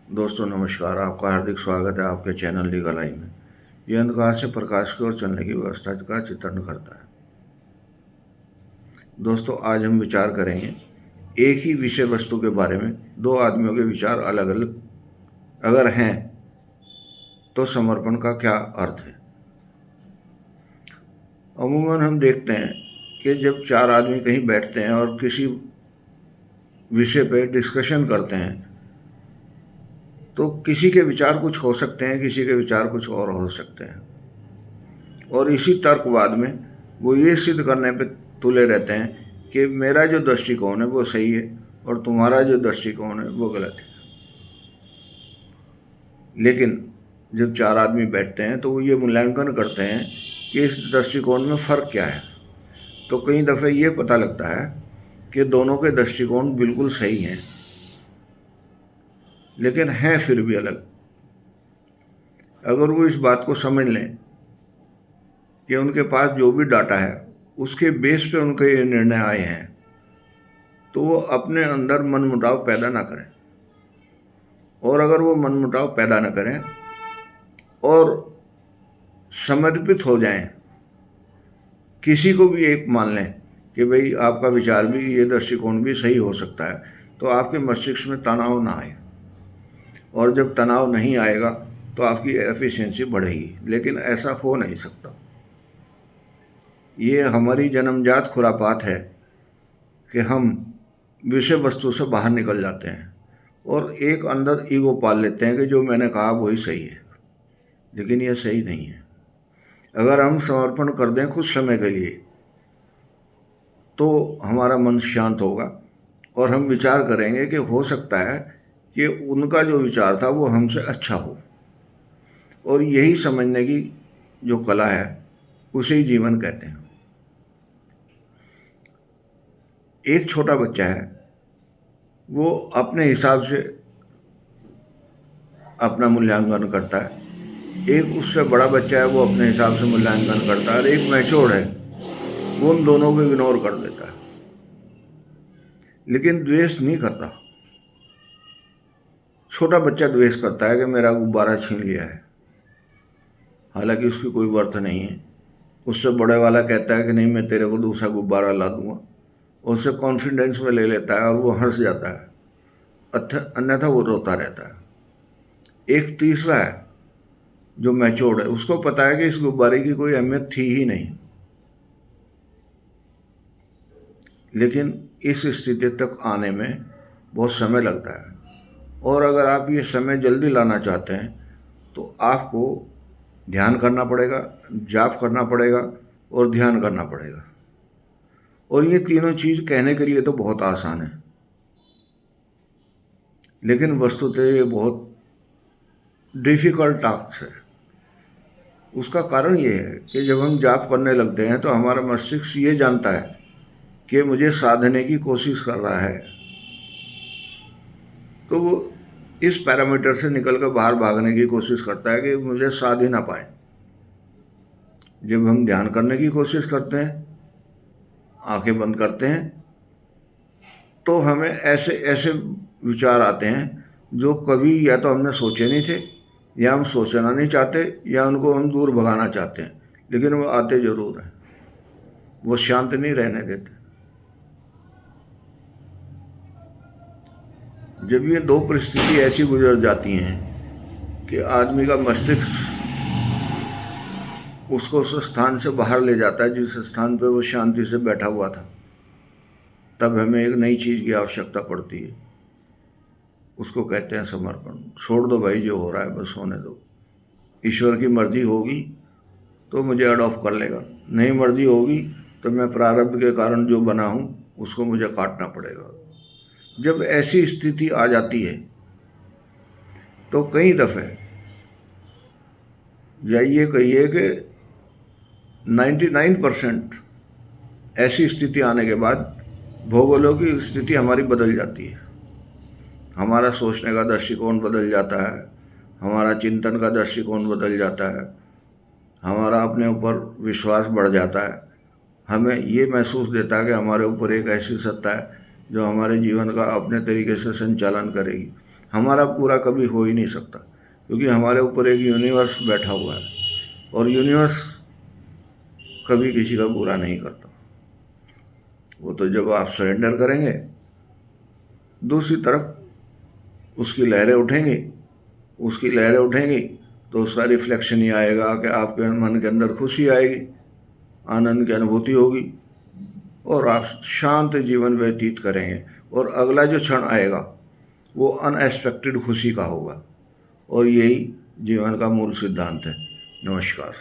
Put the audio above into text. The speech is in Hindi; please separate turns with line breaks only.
दोस्तों नमस्कार। आपका हार्दिक स्वागत है आपके चैनल लीगल आई में। यह अंधकार से प्रकाश की ओर चलने की व्यवस्था का चित्रण करता है। दोस्तों आज हम विचार करेंगे एक ही विषय वस्तु के बारे में दो आदमियों के विचार अलग अलग अगर हैं तो समर्पण का क्या अर्थ है। अमूमन हम देखते हैं कि जब चार आदमी कहीं बैठते हैं और किसी विषय पर डिस्कशन करते हैं तो किसी के विचार कुछ हो सकते हैं, किसी के विचार कुछ और हो सकते हैं, और इसी तर्कवाद में वो ये सिद्ध करने पे तुले रहते हैं कि मेरा जो दृष्टिकोण है वो सही है और तुम्हारा जो दृष्टिकोण है वो गलत है। लेकिन जब चार आदमी बैठते हैं तो वो ये मूल्यांकन करते हैं कि इस दृष्टिकोण में फ़र्क क्या है। तो कई दफ़े ये पता लगता है कि दोनों के दृष्टिकोण बिल्कुल सही हैं, लेकिन हैं फिर भी अलग। अगर वो इस बात को समझ लें कि उनके पास जो भी डाटा है उसके बेस पे उनके ये निर्णय आए हैं, तो वो अपने अंदर मनमुटाव पैदा ना करें। और अगर वो मनमुटाव पैदा ना करें और समर्पित हो जाएं, किसी को भी एक मान लें कि भाई आपका विचार भी, ये दृष्टिकोण भी सही हो सकता है, तो आपके मस्तिष्क में तनाव ना आए। और जब तनाव नहीं आएगा तो आपकी एफिशिएंसी बढ़ेगी, लेकिन ऐसा हो नहीं सकता। ये हमारी जन्मजात खुरापात है कि हम विषय वस्तु से बाहर निकल जाते हैं और एक अंदर ईगो पाल लेते हैं कि जो मैंने कहा वही सही है, लेकिन यह सही नहीं है। अगर हम समर्पण कर दें कुछ समय के लिए तो हमारा मन शांत होगा और हम विचार करेंगे कि हो सकता है कि उनका जो विचार था वो हमसे अच्छा हो। और यही समझने की जो कला है उसे ही जीवन कहते हैं। एक छोटा बच्चा है, वो अपने हिसाब से अपना मूल्यांकन करता है। एक उससे बड़ा बच्चा है, वो अपने हिसाब से मूल्यांकन करता है। और एक मैच्योर्ड है, वो उन दोनों को इग्नोर कर देता है, लेकिन द्वेष नहीं करता। छोटा बच्चा द्वेष करता है कि मेरा गुब्बारा छीन लिया है, हालांकि उसकी कोई वर्थ नहीं है। उससे बड़े वाला कहता है कि नहीं, मैं तेरे को दूसरा गुब्बारा ला दूंगा, उससे कॉन्फिडेंस में ले लेता है और वो हंस जाता है, अन्यथा वो रोता रहता है। एक तीसरा है जो मैच्योर्ड है, उसको पता है कि इस गुब्बारे की कोई अहमियत थी ही नहीं, लेकिन इस स्थिति तक आने में बहुत समय लगता है। और अगर आप ये समय जल्दी लाना चाहते हैं तो आपको ध्यान करना पड़ेगा, जाप करना पड़ेगा और ध्यान करना पड़ेगा। और ये तीनों चीज़ कहने के लिए तो बहुत आसान है, लेकिन वस्तुतः ये बहुत डिफ़िकल्ट टास्क है। उसका कारण ये है कि जब हम जाप करने लगते हैं तो हमारा मस्तिष्क ये जानता है कि मुझे साधने की कोशिश कर रहा है, तो वो इस पैरामीटर से निकल कर बाहर भागने की कोशिश करता है कि मुझे साध ही ना पाए। जब हम ध्यान करने की कोशिश करते हैं, आंखें बंद करते हैं, तो हमें ऐसे ऐसे विचार आते हैं जो कभी या तो हमने सोचे नहीं थे, या हम सोचना नहीं चाहते, या उनको हम दूर भगाना चाहते हैं, लेकिन वो आते ज़रूर हैं। वो शांत नहीं रहने देते। जब ये दो परिस्थिति ऐसी गुजर जाती हैं कि आदमी का मस्तिष्क उसको उस स्थान से बाहर ले जाता है जिस स्थान पे वो शांति से बैठा हुआ था, तब हमें एक नई चीज़ की आवश्यकता पड़ती है। उसको कहते हैं समर्पण। छोड़ दो भाई, जो हो रहा है बस होने दो। ईश्वर की मर्जी होगी तो मुझे अडॉप्ट कर लेगा, नहीं मर्जी होगी तो मैं प्रारब्ध के कारण जो बना हूँ उसको मुझे काटना पड़ेगा। जब ऐसी स्थिति आ जाती है तो कई दफ़े, या ये कहिए कि 99% ऐसी स्थिति आने के बाद भूगोलों की स्थिति हमारी बदल जाती है। हमारा सोचने का दृष्टिकोण बदल जाता है, हमारा चिंतन का दृष्टिकोण बदल जाता है, हमारा अपने ऊपर विश्वास बढ़ जाता है। हमें ये महसूस देता है कि हमारे ऊपर एक ऐसी सत्ता है जो हमारे जीवन का अपने तरीके से संचालन करेगी। हमारा पूरा कभी हो ही नहीं सकता, क्योंकि हमारे ऊपर एक यूनिवर्स बैठा हुआ है और यूनिवर्स कभी किसी का बुरा नहीं करता। वो तो जब आप सरेंडर करेंगे, दूसरी तरफ उसकी लहरें उठेंगी तो उसका रिफ्लेक्शन ही आएगा कि आपके मन के अंदर खुशी आएगी, आनंद की अनुभूति होगी और आप शांत जीवन व्यतीत करेंगे। और अगला जो क्षण आएगा वो अनएक्सपेक्टेड खुशी का होगा। और यही जीवन का मूल सिद्धांत है। नमस्कार।